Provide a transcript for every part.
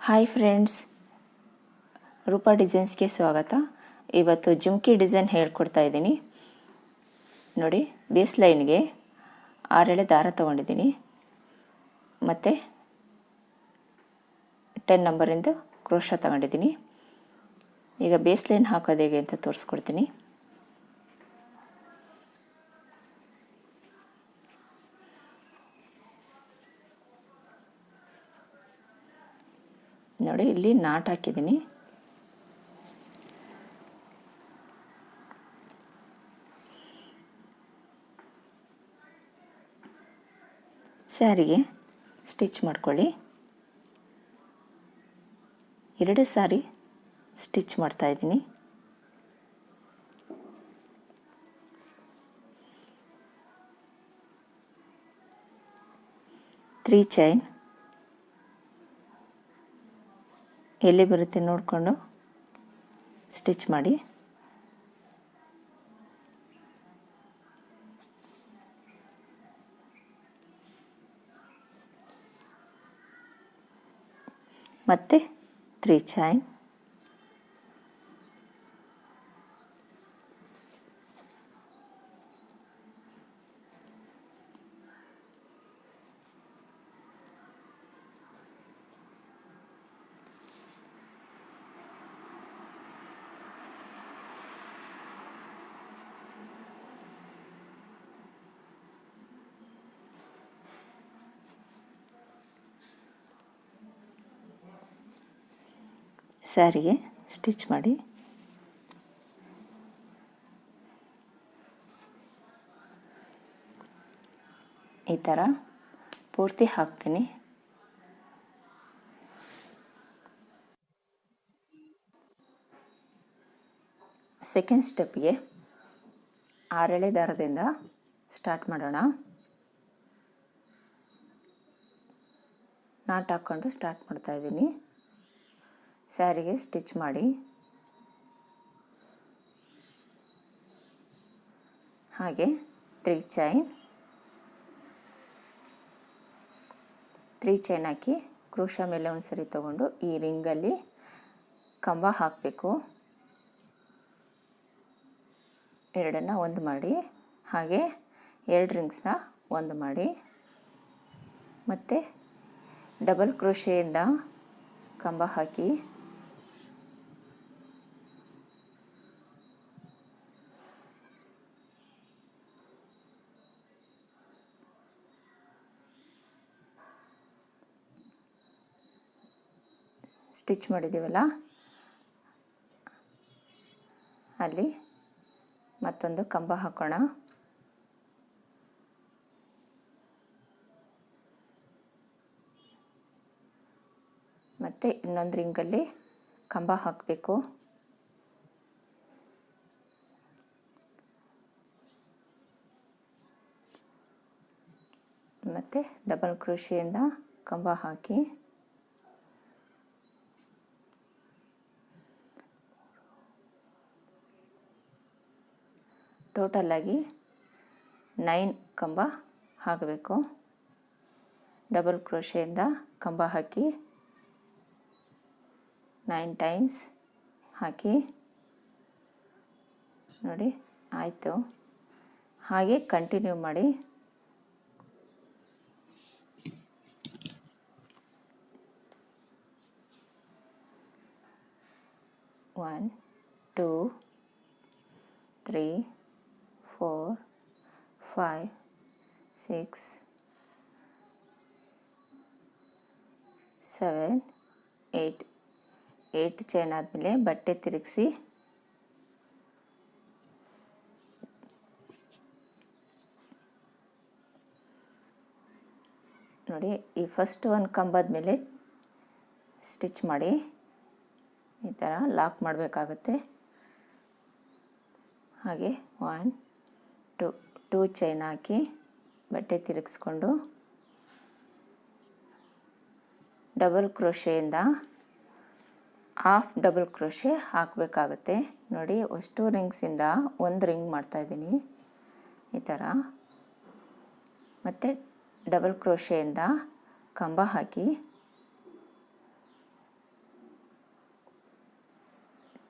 Hi friends, Roopa ಡಿಸೈನ್ಸ್ಗೆ ಸ್ವಾಗತ. ಇವತ್ತು ಜುಮ್ಕಿ design ಹೇಳ್ಕೊಡ್ತಾ ಇದ್ದೀನಿ. ನೋಡಿ, ಬೇಸ್ ಲೈನ್ಗೆ 6 ಎಳೆ ದಾರ ತೊಗೊಂಡಿದ್ದೀನಿ ಮತ್ತು 10 ನಂಬರಿಂದ ಕ್ರೋಶ ತಗೊಂಡಿದ್ದೀನಿ. ಈಗ ಬೇಸ್ ಲೈನ್ ಹಾಕೋದು ಹೇಗೆ ಅಂತ ತೋರಿಸ್ಕೊಡ್ತೀನಿ. ನೋಡಿ, ಇಲ್ಲಿ ನಾಟ್ ಹಾಕಿದ್ದೀನಿ. ಸ್ಯಾರಿಗೆ ಸ್ಟಿಚ್ ಮಾಡ್ಕೊಳ್ಳಿ. 2 ಸಾರಿ ಸ್ಟಿಚ್ ಮಾಡ್ತಾ ಇದ್ದೀನಿ. ತ್ರೀ ಚೈನ್ ಎಲ್ಲಿ ಬರುತ್ತೆ ನೋಡಿಕೊಂಡು ಸ್ಟಿಚ್ ಮಾಡಿ. ಮತ್ತೆ 3 ಚೈನ್, ಸ್ಯಾರಿಗೆ ಸ್ಟಿಚ್ ಮಾಡಿ. ಈ ಥರ ಪೂರ್ತಿ ಹಾಕ್ತೀನಿ. ಸೆಕೆಂಡ್ ಸ್ಟೆಪ್ಗೆ 6 ಎಳೆ ದಾರದಿಂದ ಸ್ಟಾರ್ಟ್ ಮಾಡೋಣ. ನಾಟ್ ಹಾಕ್ಕೊಂಡು ಸ್ಟಾರ್ಟ್ ಮಾಡ್ತಾ ಇದ್ದೀನಿ. ಸ್ಯಾರಿಗೆ ಸ್ಟಿಚ್ ಮಾಡಿ. ಹಾಗೆ 3 ಚೈನ್ ಹಾಕಿ ಕ್ರೋಶ ಮೇಲೆ ಒಂದು ಸರಿ ತಗೊಂಡು ಈ ರಿಂಗಲ್ಲಿ ಕಂಬ ಹಾಕಬೇಕು. 2 ಒಂದು ಮಾಡಿ, ಹಾಗೆ 2 ರಿಂಗ್ಸ್ನ ಒಂದು ಮಾಡಿ, ಮತ್ತು ಡಬಲ್ ಕ್ರೋಶೆಯಿಂದ ಕಂಬ ಹಾಕಿ ಸ್ಟಿಚ್ ಮಾಡಿದ್ದೀವಲ್ಲ ಅಲ್ಲಿ ಮತ್ತೊಂದು ಕಂಬ ಹಾಕೋಣ. ಮತ್ತು ಇನ್ನೊಂದು ರಿಂಗಲ್ಲಿ ಕಂಬ ಹಾಕಬೇಕು. ಮತ್ತು ಡಬಲ್ ಕ್ರೋಶೆಯಿಂದ ಕಂಬ ಹಾಕಿ ಟೋಟಲಾಗಿ 9 ಕಂಬ ಹಾಕಬೇಕು. ಡಬಲ್ ಕ್ರೋಶೆಯಿಂದ ಕಂಬ ಹಾಕಿ 9 ಟೈಮ್ಸ್ ಹಾಕಿ. ನೋಡಿ, ಆಯಿತು. ಹಾಗೆ ಕಂಟಿನ್ಯೂ ಮಾಡಿ. ಒನ್, 2, 3, 4, 5, 6, 7, 8 ಚೈನ್ ಆದಮೇಲೆ ಬಟ್ಟೆ ತಿರುಗಿಸಿ ನೋಡಿ, ಈ ಫಸ್ಟ್ ಒಂದು ಕಂಬದ ಮೇಲೆ ಸ್ಟಿಚ್ ಮಾಡಿ. ಈ ಥರ ಲಾಕ್ ಮಾಡಬೇಕಾಗುತ್ತೆ. ಹಾಗೆ 1, 2 ಚೈನ್ ಹಾಕಿ ಬಟ್ಟೆ ತಿರುಗಿಸ್ಕೊಂಡು ಡಬಲ್ ಕ್ರೋಶೆಯಿಂದ ಹಾಫ್ ಡಬಲ್ ಕ್ರೋಶೆ ಹಾಕಬೇಕಾಗುತ್ತೆ. ನೋಡಿ, ಅಷ್ಟು ರಿಂಗ್ಸಿಂದ ಒಂದು ರಿಂಗ್ ಮಾಡ್ತಾಯಿದ್ದೀನಿ ಈ ಥರ. ಮತ್ತು ಡಬಲ್ ಕ್ರೋಶೆಯಿಂದ ಕಂಬ ಹಾಕಿ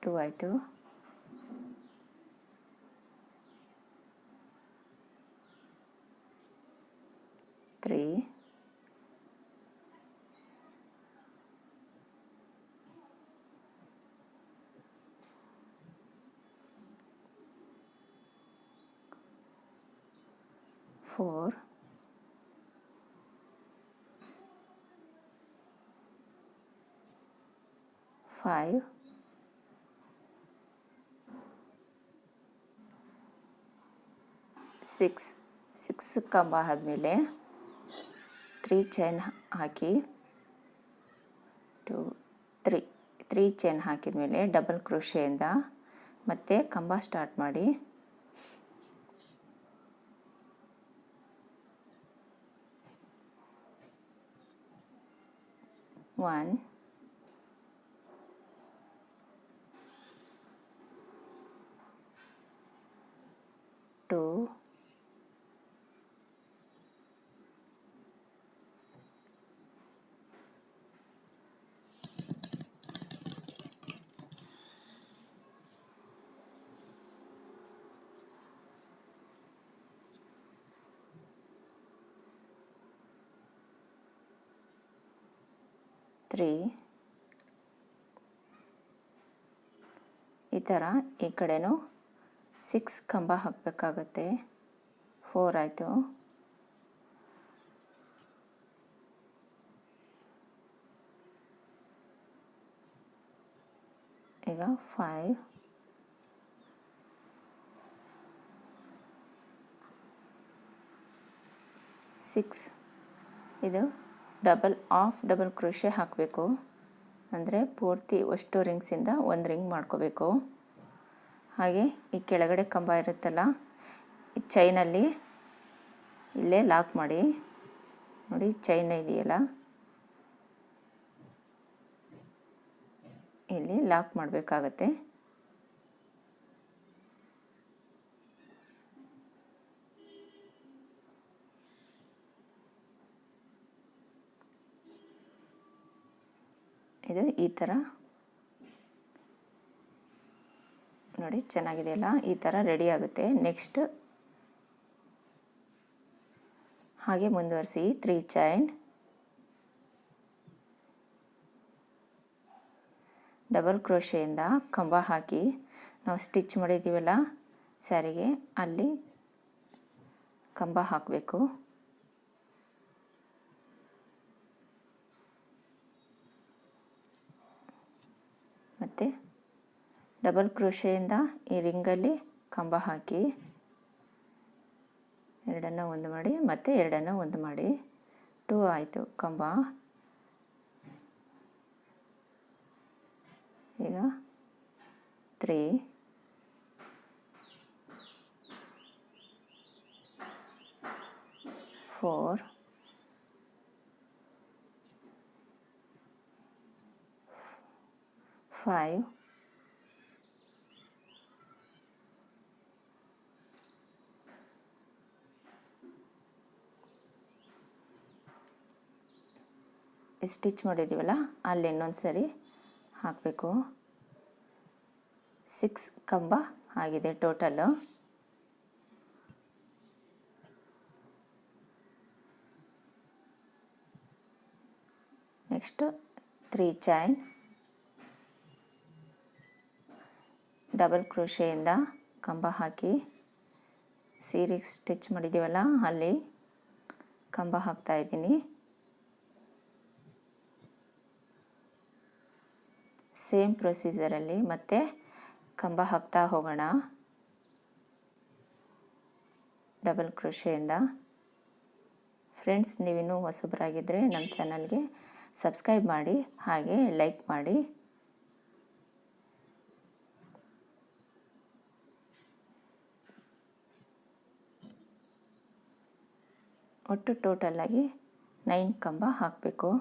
2 ಆಯಿತು. 3 4 5 6 ಕಂಬ ಆದಮೇಲೆ 3 ಚೈನ್ ಹಾಕಿ 2 3 ಚೈನ್ ಹಾಕಿದ ಮೇಲೆ ಡಬಲ್ ಕ್ರೋಶೆಯಿಂದ ಮತ್ತೆ ಕಂಬ ಸ್ಟಾರ್ಟ್ ಮಾಡಿ 1 2 3 ಈ ಥರ ಈ ಕಡೆನೂ 6 ಕಂಬ ಹಾಕಬೇಕಾಗತ್ತೆ. 4 ಆಯಿತು. ಈಗ 5 6 ಇದು ಡಬಲ್ ಕ್ರೋಶೆ ಹಾಕಬೇಕು. ಅಂದರೆ ಪೂರ್ತಿ ಅಷ್ಟು ರಿಂಗ್ಸಿಂದ ಒಂದು ರಿಂಗ್ ಮಾಡ್ಕೋಬೇಕು. ಹಾಗೆ ಈ ಕೆಳಗಡೆ ಕಂಬ ಇರುತ್ತಲ್ಲ, ಈ ಚೈನಲ್ಲಿ ಇಲ್ಲೇ ಲಾಕ್ ಮಾಡಿ. ನೋಡಿ ಚೈನ್ ಇದೆಯಲ್ಲ, ಇಲ್ಲಿ ಲಾಕ್ ಮಾಡಬೇಕಾಗತ್ತೆ. ಇದು ಈ ಥರ ನೋಡಿ ಚೆನ್ನಾಗಿದೆಯಲ್ಲ, ಈ ಥರ ರೆಡಿ ಆಗುತ್ತೆ. ನೆಕ್ಸ್ಟ್ ಹಾಗೆ ಮುಂದುವರಿಸಿ 3 ಚೈನ್ ಡಬಲ್ ಕ್ರೋಶೆಯಿಂದ ಕಂಬ ಹಾಕಿ ನಾವು ಸ್ಟಿಚ್ ಮಾಡಿದ್ದೀವಲ್ಲ ಸ್ಯಾರಿಗೆ, ಅಲ್ಲಿ ಕಂಬ ಹಾಕಬೇಕು. ಮತ್ತು ಡಬಲ್ ಕ್ರೋಶೆಯಿಂದ ಈ ರಿಂಗಲ್ಲಿ ಕಂಬ ಹಾಕಿ ಎರಡನ್ನು ಒಂದು ಮಾಡಿ ಮತ್ತು ಎರಡನ್ನು ಒಂದು ಮಾಡಿ 2 ಆಯಿತು ಕಂಬ. ಈಗ 3 4 5 ಸ್ಟಿಚ್ ಮಾಡಿದ್ದೀವಲ್ಲ ಅಲ್ಲಿ ಇನ್ನೊಂದು ಸರಿ ಹಾಕಬೇಕು. 6 ಕಂಬ ಆಗಿದೆ ಟೋಟಲ್ಲು. ನೆಕ್ಸ್ಟು 3 ಚೈನ್ ಡಬಲ್ ಕ್ರೋಶೆಯಿಂದ ಕಂಬ ಹಾಕಿ ಸೀರೆಗೆ ಸ್ಟಿಚ್ ಮಾಡಿದ್ದೀವಲ್ಲ ಅಲ್ಲಿ ಕಂಬ ಹಾಕ್ತಾ ಇದ್ದೀನಿ. ಸೇಮ್ ಪ್ರೊಸೀಜರಲ್ಲಿ ಮತ್ತೆ ಕಂಬ ಹಾಕ್ತಾ ಹೋಗೋಣ ಡಬಲ್ ಕ್ರೋಶೆಯಿಂದ. ಫ್ರೆಂಡ್ಸ್, ನೀವಿನ್ನೂ ಹೊಸಬರಾಗಿದ್ದರೆ ನಮ್ಮ ಚಾನಲ್ಗೆ ಸಬ್ಸ್ಕ್ರೈಬ್ ಮಾಡಿ, ಹಾಗೆ ಲೈಕ್ ಮಾಡಿ. ಒಟ್ಟು ಟೋಟಲಾಗಿ 9 ಕಂಬ ಹಾಕಬೇಕು.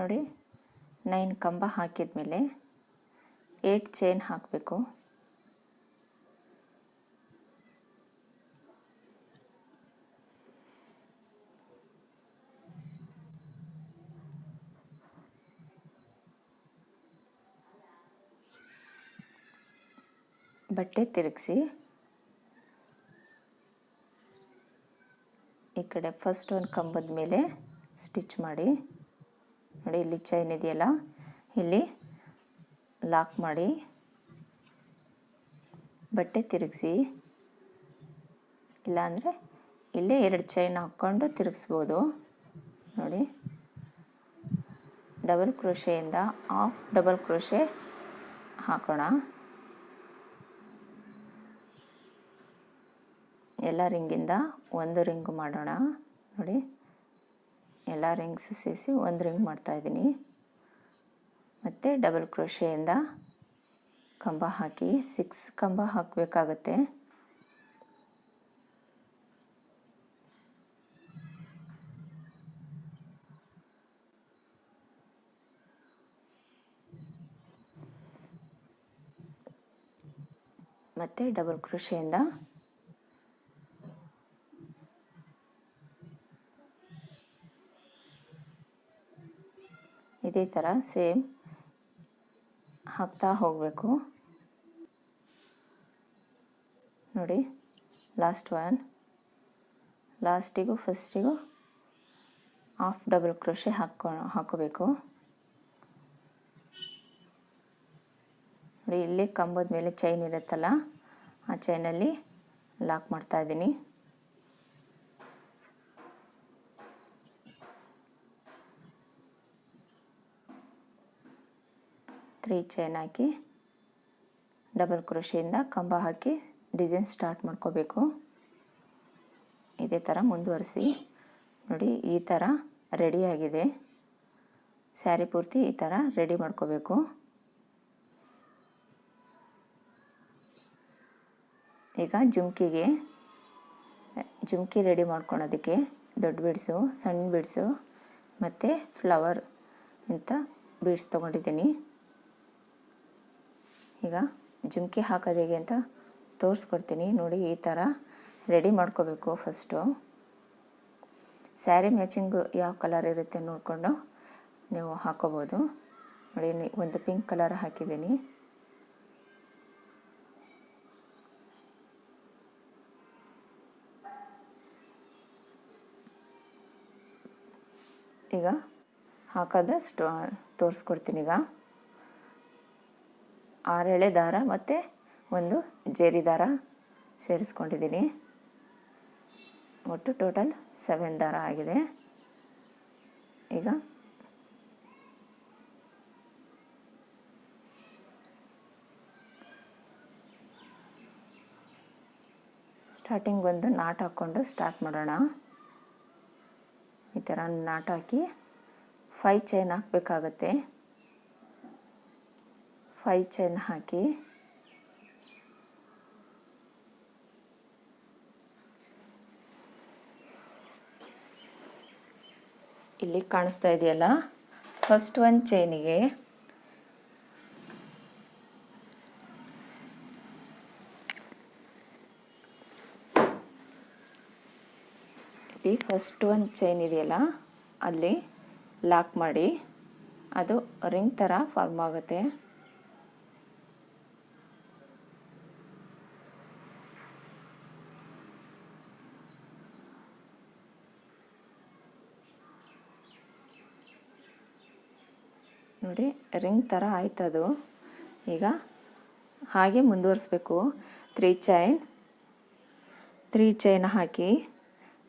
ನೋಡಿ 9 ಕಂಬ ಹಾಕಿದ ಮೇಲೆ 8 ಚೈನ್ ಹಾಕಬೇಕು. ಬಟ್ಟೆ ತಿರುಗಿಸಿ ಈ ಕಡೆ ಫಸ್ಟ್ ಒಂದು ಕಂಬದ ಮೇಲೆ ಸ್ಟಿಚ್ ಮಾಡಿ. ನೋಡಿ ಇಲ್ಲಿ ಚೈನ್ ಇದೆಯಲ್ಲ, ಇಲ್ಲಿ ಲಾಕ್ ಮಾಡಿ ಬಟ್ಟೆ ತಿರುಗಿಸಿ, ಇಲ್ಲಾಂದರೆ ಇಲ್ಲೇ 2 ಚೈನ್ ಹಾಕ್ಕೊಂಡು ತಿರುಗಿಸ್ಬೋದು. ನೋಡಿ ಡಬಲ್ ಕ್ರೋಶೆಯಿಂದ ಹಾಫ್ ಡಬಲ್ ಕ್ರೋಶೆ ಹಾಕೋಣ. ಎಲ್ಲ ರಿಂಗಿಂದ ಒಂದು ರಿಂಗ್ ಮಾಡೋಣ. ನೋಡಿ ಎಲ್ಲ ರಿಂಗ್ಸ್ ಸೇರಿಸಿ ಒಂದು ರಿಂಗ್ ಮಾಡ್ತಾಯಿದ್ದೀನಿ. ಮತ್ತು ಡಬಲ್ ಕ್ರೋಶೆಯಿಂದ ಕಂಬ ಹಾಕಿ 6 ಕಂಬ ಹಾಕಬೇಕಾಗತ್ತೆ. ಮತ್ತು ಡಬಲ್ ಕ್ರೋಶೆಯಿಂದ ಇದೇ ಥರ ಸೇಮ್ ಹಾಕ್ತಾ ಹೋಗಬೇಕು. ನೋಡಿ ಲಾಸ್ಟಿಗೂ ಫಸ್ಟಿಗೂ ಹಾಫ್ ಡಬಲ್ ಕ್ರೋಶೆ ಹಾಕೋಬೇಕು. ನೋಡಿ ಇಲ್ಲಿ ಕಂಬದ ಮೇಲೆ ಚೈನ್ ಇರುತ್ತಲ್ಲ, ಆ ಚೈನಲ್ಲಿ ಲಾಕ್ ಮಾಡ್ತಾಯಿದ್ದೀನಿ. ತ್ರೀ ಚೈನ್ ಹಾಕಿ ಡಬಲ್ ಕ್ರೋಶೆಯಿಂದ ಕಂಬ ಹಾಕಿ ಡಿಸೈನ್ ಸ್ಟಾರ್ಟ್ ಮಾಡ್ಕೋಬೇಕು. ಇದೇ ಥರ ಮುಂದುವರಿಸಿ. ನೋಡಿ ಈ ಥರ ರೆಡಿಯಾಗಿದೆ. ಸ್ಯಾರಿ ಪೂರ್ತಿ ಈ ಥರ ರೆಡಿ ಮಾಡ್ಕೋಬೇಕು. ಈಗ ಜುಮ್ಕಿ ರೆಡಿ ಮಾಡ್ಕೊಳೋದಕ್ಕೆ ದೊಡ್ಡ ಬೀಡ್ಸು, ಸಣ್ಣ ಬೀಡ್ಸು ಮತ್ತು ಫ್ಲವರ್ ಅಂತ ಬೀಡ್ಸ್ ತೊಗೊಂಡಿದ್ದೀನಿ. ಈಗ ಜುಮ್ಕಿ ಹಾಕೋದು ಹೇಗೆ ಅಂತ ತೋರಿಸ್ಕೊಡ್ತೀನಿ. ನೋಡಿ ಈ ಥರ ರೆಡಿ ಮಾಡ್ಕೋಬೇಕು. ಫಸ್ಟು ಸ್ಯಾರಿ ಮ್ಯಾಚಿಂಗು ಯಾವ ಕಲರ್ ಇರುತ್ತೆ ನೋಡಿಕೊಂಡು ನೀವು ಹಾಕೋಬೋದು. ನೋಡಿ ಒಂದು ಪಿಂಕ್ ಕಲರ್ ಹಾಕಿದ್ದೀನಿ. ಈಗ ಹಾಕೋದು ತೋರಿಸ್ಕೊಡ್ತೀನಿ. ಈಗ 6 ಎಳೆ ದಾರ ಮತ್ತು ಒಂದು ಜೇರಿ ದಾರ ಸೇರಿಸ್ಕೊಂಡಿದ್ದೀನಿ. ಒಟ್ಟು ಟೋಟಲ್ 7 ದಾರ ಆಗಿದೆ. ಈಗ ಸ್ಟಾರ್ಟಿಂಗ್ ಒಂದು ನಾಟ್ ಹಾಕ್ಕೊಂಡು ಸ್ಟಾರ್ಟ್ ಮಾಡೋಣ. ಈ ಥರ ನಾಟ್ ಹಾಕಿ 5 ಚೈನ್ ಹಾಕಬೇಕಾಗತ್ತೆ. 5 ಚೈನ್ ಹಾಕಿ ಇಲ್ಲಿ ಕಾಣಿಸ್ತಾ ಇದೆಯಲ್ಲ, ಫಸ್ಟ್ ಒಂದು ಚೈನಿಗೆ ಫಸ್ಟ್ ಒಂದು ಚೈನ್ ಇದೆಯಲ್ಲ ಅಲ್ಲಿ ಲಾಕ್ ಮಾಡಿ, ಅದು ರಿಂಗ್ ಥರ ಫಾರ್ಮ್ ಆಗುತ್ತೆ. ನೋಡಿ ರಿಂಗ್ ಥರ ಆಯ್ತದು. ಈಗ ಹಾಗೆ ಮುಂದುವರಿಸ್ಬೇಕು. 3 ಚೈನ್ ಹಾಕಿ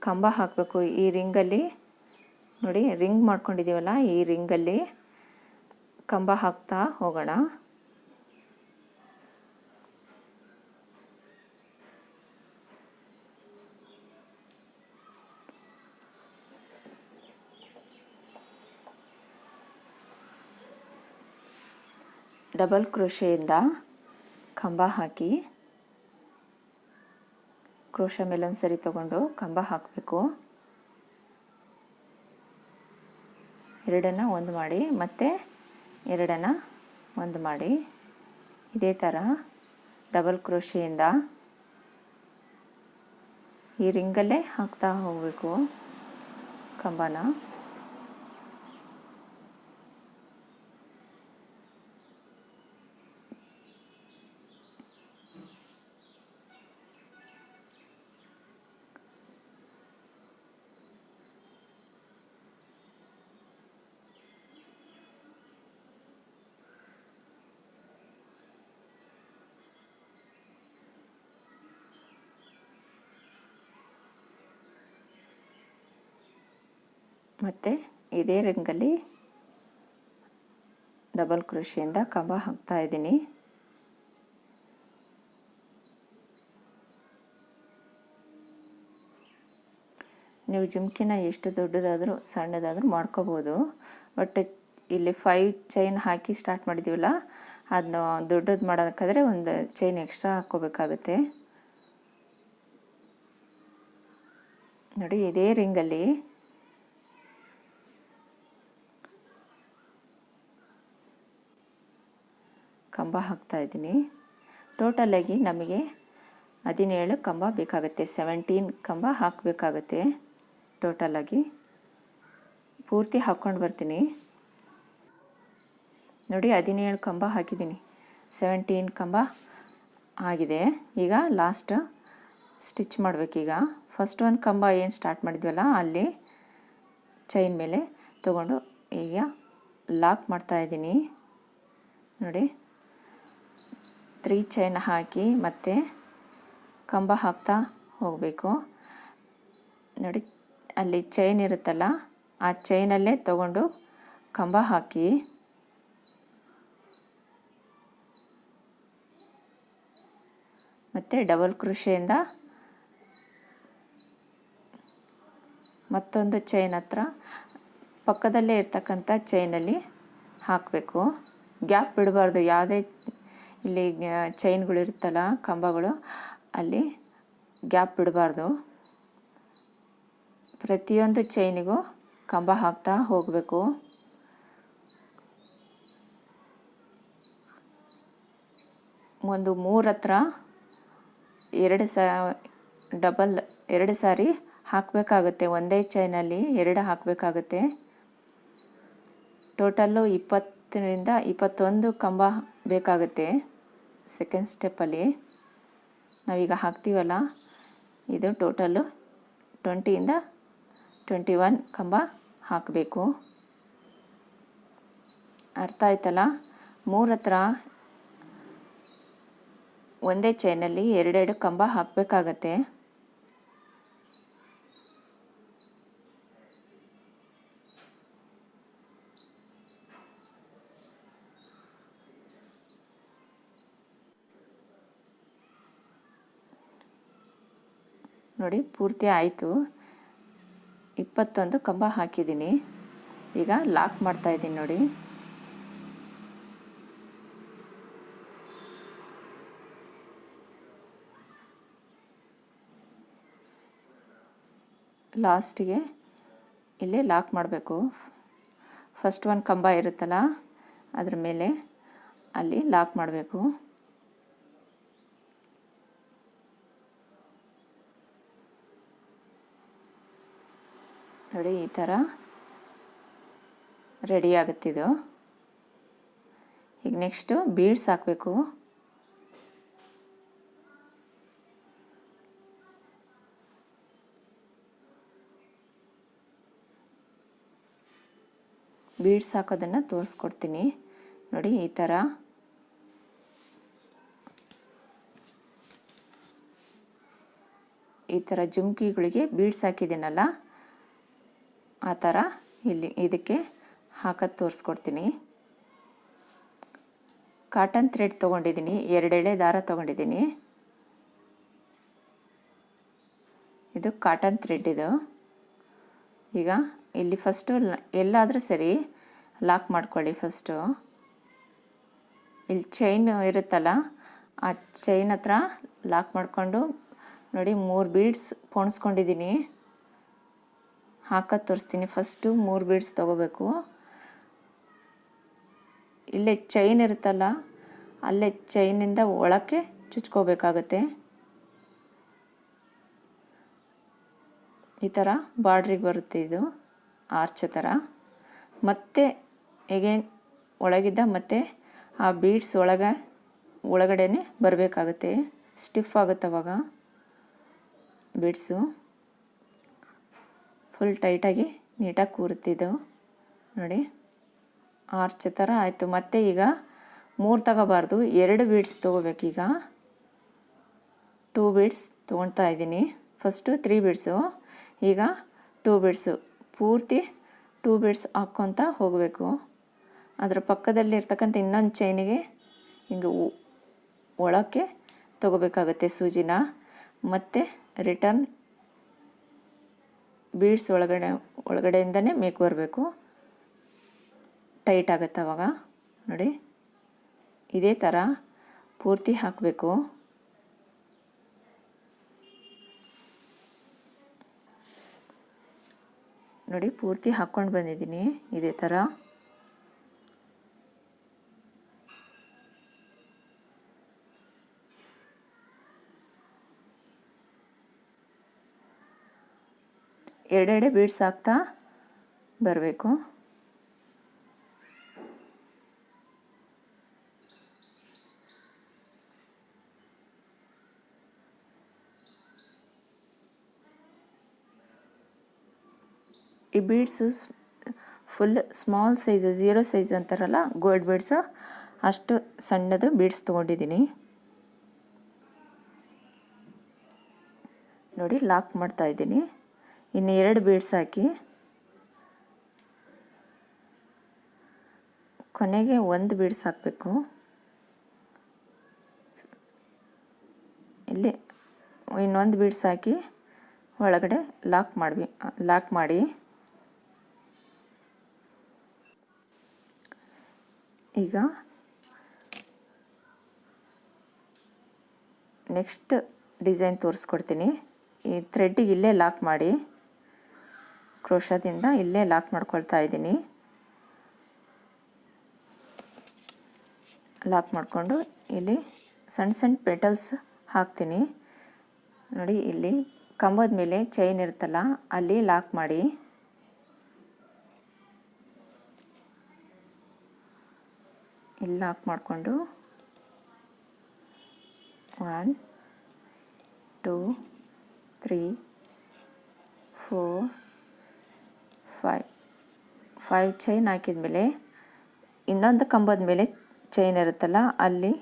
ಕಂಬ ಹಾಕಬೇಕು. ಈ ರಿಂಗಲ್ಲಿ ನೋಡಿ ರಿಂಗ್ ಮಾಡ್ಕೊಂಡಿದ್ದೀವಲ್ಲ, ಈ ರಿಂಗಲ್ಲಿ ಕಂಬ ಹಾಕ್ತಾ ಹೋಗೋಣ. ಡಬಲ್ ಕ್ರೋಶೆಯಿಂದ ಕಂಬ ಹಾಕಿ ಕ್ರೋಶ ಮೇಲೆ ಒಂದು ಸರಿ ತಗೊಂಡು ಕಂಬ ಹಾಕಬೇಕು. ಎರಡನ್ನು ಒಂದು ಮಾಡಿ ಮತ್ತೆ ಎರಡನ್ನು ಒಂದು ಮಾಡಿ ಇದೇ ಥರ ಡಬಲ್ ಕ್ರೋಶೆಯಿಂದ ಈ ರಿಂಗಲ್ಲೇ ಹಾಕ್ತಾ ಹೋಗಬೇಕು ಕಂಬನ. ಮತ್ತು ಇದೇ ರಿಂಗಲ್ಲಿ ಡಬಲ್ ಕ್ರೋಶೆಯಿಂದ ಕಂಬ ಹಾಕ್ತಾ ಇದ್ದೀನಿ. ನೀವು ಜುಮ್ಕಿನ ಎಷ್ಟು ದೊಡ್ಡದಾದರೂ ಸಣ್ಣದಾದರೂ ಮಾಡ್ಕೋಬೋದು. ಬಟ್ ಇಲ್ಲಿ 5 ಚೈನ್ ಹಾಕಿ ಸ್ಟಾರ್ಟ್ ಮಾಡಿದ್ದೀವಲ್ಲ, ಅದನ್ನ ದೊಡ್ಡದು ಮಾಡೋದಕ್ಕಾದರೆ ಒಂದು ಚೈನ್ ಎಕ್ಸ್ಟ್ರಾ ಹಾಕ್ಕೋಬೇಕಾಗುತ್ತೆ. ನೋಡಿ ಇದೇ ರಿಂಗಲ್ಲಿ ಕಂಬ ಹಾಕ್ತಾ ಇದ್ದೀನಿ. ಟೋಟಲಾಗಿ ನಮಗೆ 17 ಕಂಬ ಬೇಕಾಗುತ್ತೆ, 17 ಕಂಬ ಹಾಕಬೇಕಾಗುತ್ತೆ. ಟೋಟಲಾಗಿ ಪೂರ್ತಿ ಹಾಕ್ಕೊಂಡು ಬರ್ತೀನಿ. ನೋಡಿ 17 ಕಂಬ ಹಾಕಿದ್ದೀನಿ, 17 ಕಂಬ ಆಗಿದೆ. ಈಗ ಲಾಸ್ಟ್ ಸ್ಟಿಚ್ ಮಾಡಬೇಕೀಗ. ಫಸ್ಟ್ ಒಂದು ಕಂಬ ಏನು ಸ್ಟಾರ್ಟ್ ಮಾಡಿದ್ವಲ್ಲ ಅಲ್ಲಿ ಚೈನ್ ಮೇಲೆ ತಗೊಂಡು ಈಗ ಲಾಕ್ ಮಾಡ್ತಾಯಿದ್ದೀನಿ. ನೋಡಿ 3 ಚೈನ್ ಹಾಕಿ ಮತ್ತೆ ಕಂಬ ಹಾಕ್ತಾ ಹೋಗಬೇಕು. ನೋಡಿ ಅಲ್ಲಿ ಚೈನ್ ಇರುತ್ತಲ್ಲ, ಆ ಚೈನಲ್ಲೇ ತಗೊಂಡು ಕಂಬ ಹಾಕಿ ಮತ್ತು ಡಬಲ್ ಕ್ರೋಶೆಯಿಂದ ಮತ್ತೊಂದು ಚೈನ್ ಹತ್ರ ಪಕ್ಕದಲ್ಲೇ ಇರ್ತಕ್ಕಂಥ ಚೈನಲ್ಲಿ ಹಾಕಬೇಕು. ಗ್ಯಾಪ್ ಬಿಡಬಾರ್ದು. ಯಾವುದೇ ಇಲ್ಲಿ ಚೈನ್ಗಳು ಇರುತ್ತಲ್ಲ ಕಂಬಗಳು, ಅಲ್ಲಿ ಗ್ಯಾಪ್ ಬಿಡಬಾರ್ದು. ಪ್ರತಿಯೊಂದು ಚೈನಿಗೂ ಕಂಬ ಹಾಕ್ತಾ ಹೋಗಬೇಕು. ಒಂದು 3 ಹತ್ರ 2 ಸಾರಿ ಹಾಕಬೇಕಾಗುತ್ತೆ. ಒಂದೇ ಚೈನಲ್ಲಿ 2 ಹಾಕಬೇಕಾಗುತ್ತೆ. ಟೋಟಲ್ಲು 20ರಿಂದ 21 ಕಂಬ ಬೇಕಾಗುತ್ತೆ. ಸೆಕೆಂಡ್ ಸ್ಟೆಪ್ಪಲ್ಲಿ ನಾವೀಗ ಹಾಕ್ತೀವಲ್ಲ, ಇದು ಟೋಟಲ್ಲು 20ಯಿಂದ 21 ಕಂಬ ಹಾಕಬೇಕು. ಅರ್ಥ ಆಯ್ತಲ್ಲ? 3 ಹತ್ರ ಒಂದೇ ಚೈನಲ್ಲಿ 2 ಕಂಬ ಹಾಕಬೇಕಾಗತ್ತೆ. ನೋಡಿ ಪೂರ್ತಿ ಆಯಿತು. 21 ಕಂಬ ಹಾಕಿದ್ದೀನಿ. ಈಗ ಲಾಕ್ ಮಾಡ್ತಾಯಿದ್ದೀನಿ. ನೋಡಿ ಲಾಸ್ಟಿಗೆ ಇಲ್ಲಿ ಲಾಕ್ ಮಾಡಬೇಕು. ಫಸ್ಟ್ ಒಂದು ಕಂಬ ಇರುತ್ತಲ್ಲ ಅದ್ರ ಮೇಲೆ ಅಲ್ಲಿ ಲಾಕ್ ಮಾಡಬೇಕು. ನೋಡಿ ಈ ಥರ ರೆಡಿ ಆಗುತ್ತಿದ್ದು. ಈಗ ನೆಕ್ಸ್ಟು ಬೀಡ್ಸ್ ಹಾಕಬೇಕು. ಬೀಡ್ಸ್ ಹಾಕೋದನ್ನು ತೋರಿಸ್ಕೊಡ್ತೀನಿ. ನೋಡಿ ಈ ಥರ ಜುಮ್ಕಿಗಳಿಗೆ ಬೀಡ್ಸ್ ಹಾಕಿದ್ದೀನಲ್ಲ, ಆ ಥರ ಇಲ್ಲಿ ಇದಕ್ಕೆ ಹಾಕೋದು ತೋರಿಸ್ಕೊಡ್ತೀನಿ. ಕಾಟನ್ ಥ್ರೆಡ್ ತೊಗೊಂಡಿದ್ದೀನಿ, 2 ಎಳೆ ದಾರ ತೊಗೊಂಡಿದ್ದೀನಿ. ಇದು ಕಾಟನ್ ಥ್ರೆಡ್ ಇದು. ಈಗ ಇಲ್ಲಿ ಫಸ್ಟು ಎಲ್ಲಾದರೂ ಸರಿ ಲಾಕ್ ಮಾಡ್ಕೊಳ್ಳಿ. ಫಸ್ಟು ಇಲ್ಲಿ ಚೈನ್ ಇರುತ್ತಲ್ಲ, ಆ ಚೈನ್ ಹತ್ರ ಲಾಕ್ ಮಾಡಿಕೊಂಡು ನೋಡಿ 3 ಬೀಡ್ಸ್ ಪೋಣಿಸ್ಕೊಂಡಿದ್ದೀನಿ. ಹಾಕೋದು ತೋರಿಸ್ತೀನಿ. ಫಸ್ಟು 3 ಬೀಡ್ಸ್ ತೊಗೋಬೇಕು. ಇಲ್ಲೇ ಚೈನ್ ಇರುತ್ತಲ್ಲ, ಅಲ್ಲೇ ಚೈನಿಂದ ಒಳಕ್ಕೆ ಚುಚ್ಕೋಬೇಕಾಗತ್ತೆ. ಈ ಥರ ಬಾರ್ಡ್ರಿಗೆ ಬರುತ್ತೆ, ಇದು ಆರ್ಚ್ ಥರ. ಮತ್ತೆ ಎಗೇನ್ ಒಳಗಿದ್ದ ಮತ್ತೆ ಆ ಬೀಡ್ಸ್ ಒಳಗಡೆ ಬರಬೇಕಾಗುತ್ತೆ. ಸ್ಟಿಫ್ ಆಗುತ್ತೆ ಅವಾಗ ಬೀಡ್ಸು. ಫುಲ್ ಟೈಟಾಗಿ ನೀಟಾಗಿ ಕೂರುತ್ತಿದ್ದು ನೋಡಿ, ಆರ್ಚ್ ಥರ ಆಯಿತು. ಮತ್ತು ಈಗ 3 ತಗೋಬಾರ್ದು, 2 ಬೀಡ್ಸ್ ತೊಗೋಬೇಕೀಗ. 2 ಬೀಡ್ಸ್ ತೊಗೊಳ್ತಾ ಇದ್ದೀನಿ. ಫಸ್ಟು 3 ಬೀಡ್ಸು, ಈಗ 2 ಬೀಡ್ಸು. ಪೂರ್ತಿ 2 ಬೀಡ್ಸ್ ಹಾಕ್ಕೊತ ಹೋಗಬೇಕು. ಅದರ ಪಕ್ಕದಲ್ಲಿ ಇರ್ತಕ್ಕಂಥ ಇನ್ನೊಂದು ಚೈನಿಗೆ ಹಿಂಗೆ ಒಳಕ್ಕೆ ತೊಗೋಬೇಕಾಗತ್ತೆ ಸೂಜಿನ. ಮತ್ತು ರಿಟರ್ನ್ ಬೀಡ್ಸ್ ಒಳಗಡೆಯಿಂದನೇ ಮೇಕ್ ಬರಬೇಕು. ಟೈಟ್ ಆಗುತ್ತೆ ಅವಾಗ ನೋಡಿ. ಇದೇ ಥರ ಪೂರ್ತಿ ಹಾಕಬೇಕು. ನೋಡಿ, ಪೂರ್ತಿ ಹಾಕ್ಕೊಂಡು ಬಂದಿದ್ದೀನಿ ಇದೇ ಥರ. ಎರಡೆರಡೆ ಬೀಡ್ಸ್ ಹಾಕ್ತಾ ಬರಬೇಕು. ಈ beads full small size, 0 size ಅಂತಾರಲ್ಲ, ಗೋಲ್ಡ್ ಬೀಡ್ಸು, ಅಷ್ಟು ಸಣ್ಣದು ಬೀಡ್ಸ್ ತೊಗೊಂಡಿದ್ದೀನಿ ನೋಡಿ. ಲಾಕ್ ಮಾಡ್ತಾ ಇದ್ದೀನಿ. ಇನ್ನು 2 ಬೀಡ್ಸ್ ಹಾಕಿ ಕೊನೆಗೆ 1 ಬೀಡ್ಸ್ ಹಾಕಬೇಕು. ಇಲ್ಲಿ ಇನ್ನೊಂದು ಬೀಡ್ಸ್ ಹಾಕಿ ಒಳಗಡೆ ಲಾಕ್ ಮಾಡಿ ಈಗ ನೆಕ್ಸ್ಟ್ ಡಿಸೈನ್ ತೋರಿಸ್ಕೊಡ್ತೀನಿ. ಈ ಥ್ರೆಡ್ಡಿಗೆ ಇಲ್ಲೇ ಲಾಕ್ ಮಾಡಿ, ಕ್ರೋಶದಿಂದ ಇಲ್ಲೇ ಲಾಕ್ ಮಾಡ್ಕೊಳ್ತಾ ಇದ್ದೀನಿ. ಲಾಕ್ ಮಾಡಿಕೊಂಡು ಇಲ್ಲಿ ಸಣ್ಣ ಸಣ್ಣ ಪೆಟಲ್ಸ್ ಹಾಕ್ತೀನಿ ನೋಡಿ. ಇಲ್ಲಿ ಕಂಬದ ಮೇಲೆ ಚೈನ್ ಇರುತ್ತಲ್ಲ, ಅಲ್ಲಿ ಲಾಕ್ ಮಾಡಿ. ಇಲ್ಲಿ ಲಾಕ್ ಮಾಡಿಕೊಂಡು 1 2 3 4 5 ಚೈನ್ ಹಾಕಿದ್ಮೇಲೆ ಇನ್ನೊಂದು ಕಂಬದ ಮೇಲೆ ಚೈನ್ ಇರುತ್ತಲ್ಲ, ಅಲ್ಲಿ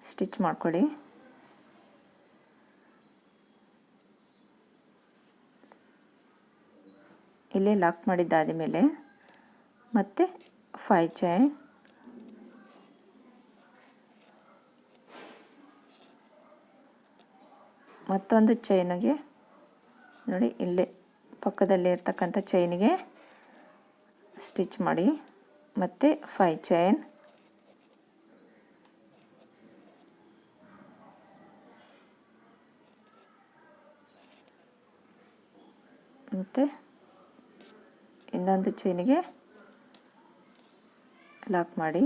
ಸ್ಟಿಚ್ ಮಾಡ್ಕೊಳ್ಳಿ. ಇಲ್ಲೇ ಲಾಕ್ ಮಾಡಿದ್ದಾದ ಮೇಲೆ ಮತ್ತೆ 5 ಚೈನ್, ಮತ್ತೊಂದು ಚೈನಿಗೆ ನೋಡಿ, ಇಲ್ಲೇ ಪಕ್ಕದಲ್ಲಿ ಇರ್ತಕ್ಕಂಥ ಚೈನಿಗೆ ಸ್ಟಿಚ್ ಮಾಡಿ. ಮತ್ತು 5 ಚೈನ್, ಮತ್ತು ಇನ್ನೊಂದು ಚೈನಿಗೆ ಲಾಕ್ ಮಾಡಿ.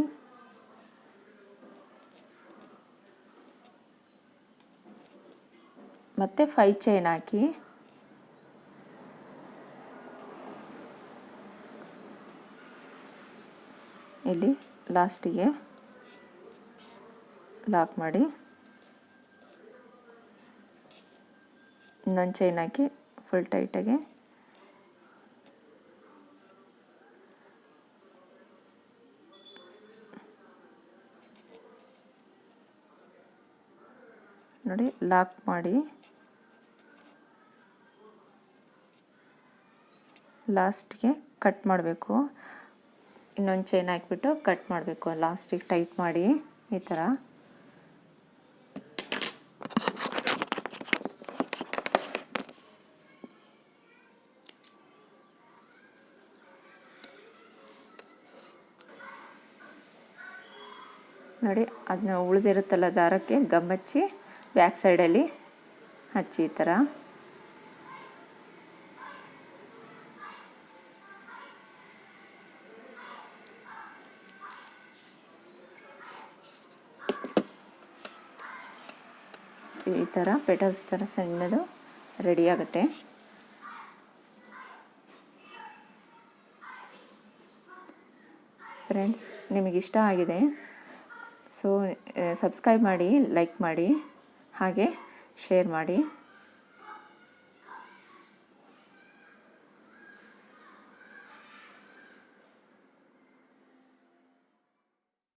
ಮತ್ತು 5 ಚೈನ್ ಹಾಕಿ ಇಲ್ಲಿ ಲಾಸ್ಟಿಗೆ ಲಾಕ್ ಮಾಡಿ. ಇನ್ನೊಂದು ಚೈನ್ ಹಾಕಿ ಫುಲ್ ಟೈಟಾಗಿ ನೋಡಿ, ಲಾಕ್ ಮಾಡಿ. ಲಾಸ್ಟಿಗೆ ಕಟ್ ಮಾಡಬೇಕು. ಇನ್ನೊಂದು ಚೈನ್ ಹಾಕಿಬಿಟ್ಟು ಕಟ್ ಮಾಡಬೇಕು. ಲಾಸ್ಟಿಗೆ ಟೈಟ್ ಮಾಡಿ ಈ ಥರ. ನೋಡಿ, ಅದನ್ನ ಉಳಿದಿರುತ್ತಲ್ಲ ದಾರಕ್ಕೆ ಗಮ್ಮಚ್ಚಿ ಬ್ಯಾಕ್ ಸೈಡಲ್ಲಿ ಹಚ್ಚಿ ಈ ಥರ. ಈ ಥರ ಪೆಟಲ್ಸ್ ಥರ ಸಣ್ಣದು ರೆಡಿ ಆಗುತ್ತೆ. ಫ್ರೆಂಡ್ಸ್, ನಿಮಗಿಷ್ಟ ಆಗಿದೆ ಸೊ ಸಬ್ಸ್ಕ್ರೈಬ್ ಮಾಡಿ, ಲೈಕ್ ಮಾಡಿ, ಹಾಗೆ ಶೇರ್ ಮಾಡಿ.